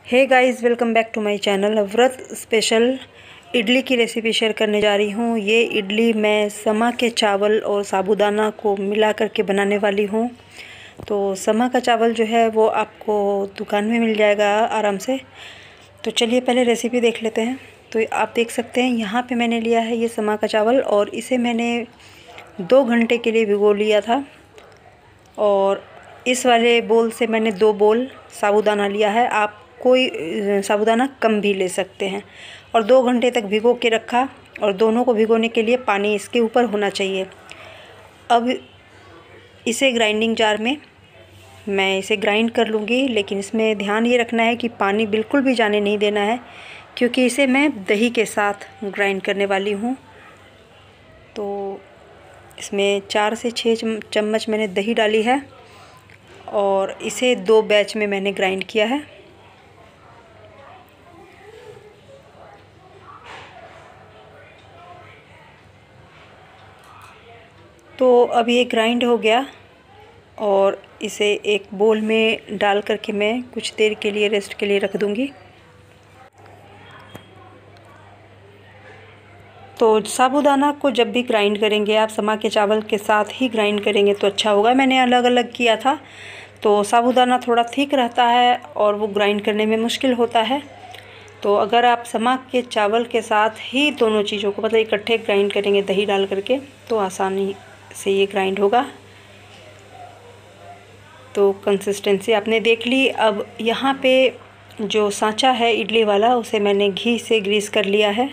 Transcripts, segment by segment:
Hey guys, welcome back to my channel. व्रत special idli की recipe share करने जा रही हूँ। ये इडली मैं समा के चावल और साबूदाना को मिला करके बनाने वाली हूँ। तो समा का चावल जो है वो आपको दुकान में मिल जाएगा आराम से। तो चलिए पहले रेसिपी देख लेते हैं। तो आप देख सकते हैं यहाँ पे मैंने लिया है ये समा का चावल और इसे मैंने 2 घंटे के लिए भिगो लिया था। और इस वाले बोल से मैंने 2 बोल साबूदाना लिया है। आप कोई साबूदाना कम भी ले सकते हैं। और 2 घंटे तक भिगो के रखा और दोनों को भिगोने के लिए पानी इसके ऊपर होना चाहिए। अब इसे ग्राइंडिंग जार में मैं इसे ग्राइंड कर लूँगी, लेकिन इसमें ध्यान ये रखना है कि पानी बिल्कुल भी जाने नहीं देना है, क्योंकि इसे मैं दही के साथ ग्राइंड करने वाली हूँ। तो इसमें 4 से 6 चम्मच मैंने दही डाली है और इसे 2 बैच में मैंने ग्राइंड किया है। तो अब ये ग्राइंड हो गया और इसे एक बोल में डाल करके मैं कुछ देर के लिए रेस्ट के लिए रख दूँगी। तो साबूदाना को जब भी ग्राइंड करेंगे आप समा के चावल के साथ ही ग्राइंड करेंगे तो अच्छा होगा। मैंने अलग अलग किया था तो साबूदाना थोड़ा थिक रहता है और वो ग्राइंड करने में मुश्किल होता है। तो अगर आप समा के चावल के साथ ही दोनों चीज़ों को मतलब इकट्ठे ग्राइंड करेंगे दही डाल करके तो आसानी से ये ग्राइंड होगा। तो कंसिस्टेंसी आपने देख ली। अब यहाँ पे जो सांचा है इडली वाला उसे मैंने घी से ग्रीस कर लिया है।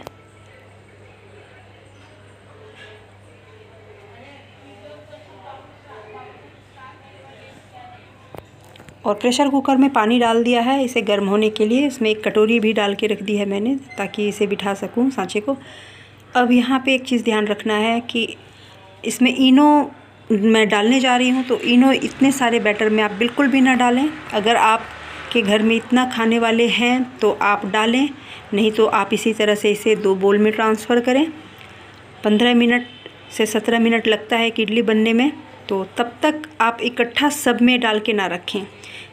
और प्रेशर कुकर में पानी डाल दिया है इसे गर्म होने के लिए। इसमें एक कटोरी भी डाल के रख दी है मैंने ताकि इसे बिठा सकूं सांचे को। अब यहाँ पे एक चीज़ ध्यान रखना है कि इसमें इनो मैं डालने जा रही हूँ, तो इनो इतने सारे बैटर में आप बिल्कुल भी ना डालें। अगर आपके घर में इतना खाने वाले हैं तो आप डालें, नहीं तो आप इसी तरह से इसे 2 बोल में ट्रांसफ़र करें। 15 मिनट से 17 मिनट लगता है कि इडली बनने में, तो तब तक आप इकट्ठा सब में डाल के ना रखें।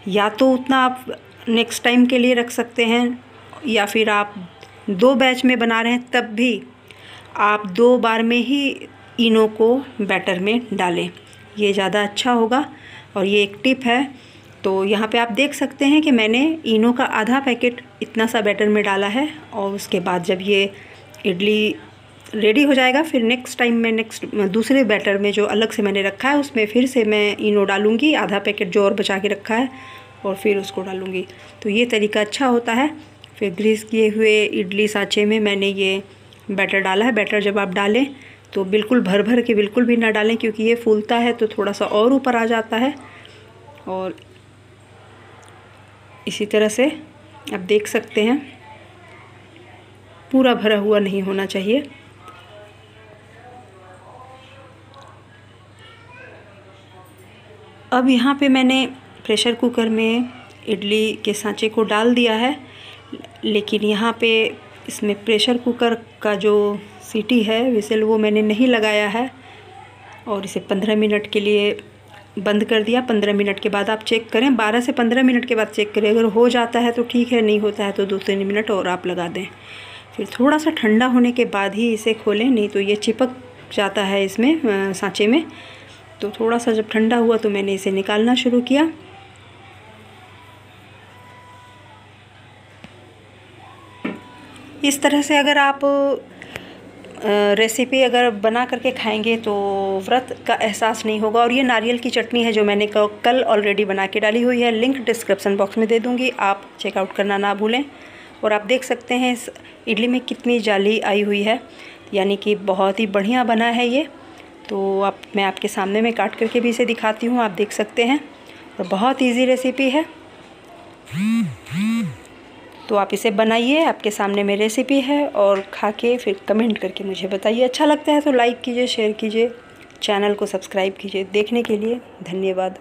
या तो उतना आप नेक्स्ट टाइम के लिए रख सकते हैं, या फिर आप 2 बैच में बना रहे हैं तब भी आप 2 बार में ही इनो को बैटर में डालें, ये ज़्यादा अच्छा होगा। और ये एक टिप है। तो यहाँ पे आप देख सकते हैं कि मैंने इनो का आधा पैकेट इतना सा बैटर में डाला है। और उसके बाद जब ये इडली रेडी हो जाएगा फिर नेक्स्ट टाइम मैं दूसरे बैटर में जो अलग से मैंने रखा है उसमें फिर से मैं इनो डालूँगी, आधा पैकेट जो और बचा के रखा है, और फिर उसको डालूँगी। तो ये तरीका अच्छा होता है। फिर ग्रीस किए हुए इडली सांचे में मैंने ये बैटर डाला है। बैटर जब आप डालें तो बिल्कुल भर भर के बिल्कुल भी ना डालें, क्योंकि ये फूलता है तो थोड़ा सा और ऊपर आ जाता है। और इसी तरह से आप देख सकते हैं पूरा भरा हुआ नहीं होना चाहिए। अब यहाँ पे मैंने प्रेशर कुकर में इडली के सांचे को डाल दिया है, लेकिन यहाँ पे इसमें प्रेशर कुकर का जो सीटी है विसल वो मैंने नहीं लगाया है। और इसे 15 मिनट के लिए बंद कर दिया। 15 मिनट के बाद आप चेक करें, 12 से 15 मिनट के बाद चेक करें। अगर हो जाता है तो ठीक है, नहीं होता है तो 2-3 मिनट और आप लगा दें। फिर थोड़ा सा ठंडा होने के बाद ही इसे खोलें, नहीं तो ये चिपक जाता है इसमें सांचे में। तो थोड़ा सा जब ठंडा हुआ तो मैंने इसे निकालना शुरू किया। इस तरह से अगर आप रेसिपी अगर बना करके खाएंगे तो व्रत का एहसास नहीं होगा। और ये नारियल की चटनी है जो मैंने कल ऑलरेडी बना के डाली हुई है, लिंक डिस्क्रिप्शन बॉक्स में दे दूँगी, आप चेकआउट करना ना भूलें। और आप देख सकते हैं इस इडली में कितनी जाली आई हुई है, यानी कि बहुत ही बढ़िया बना है ये। तो मैं आपके सामने में काट करके भी इसे दिखाती हूँ, आप देख सकते हैं। और बहुत ईजी रेसिपी है, तो आप इसे बनाइए। आपके सामने में रेसिपी है और खा के फिर कमेंट करके मुझे बताइए। अच्छा लगता है तो लाइक कीजिए, शेयर कीजिए, चैनल को सब्सक्राइब कीजिए। देखने के लिए धन्यवाद।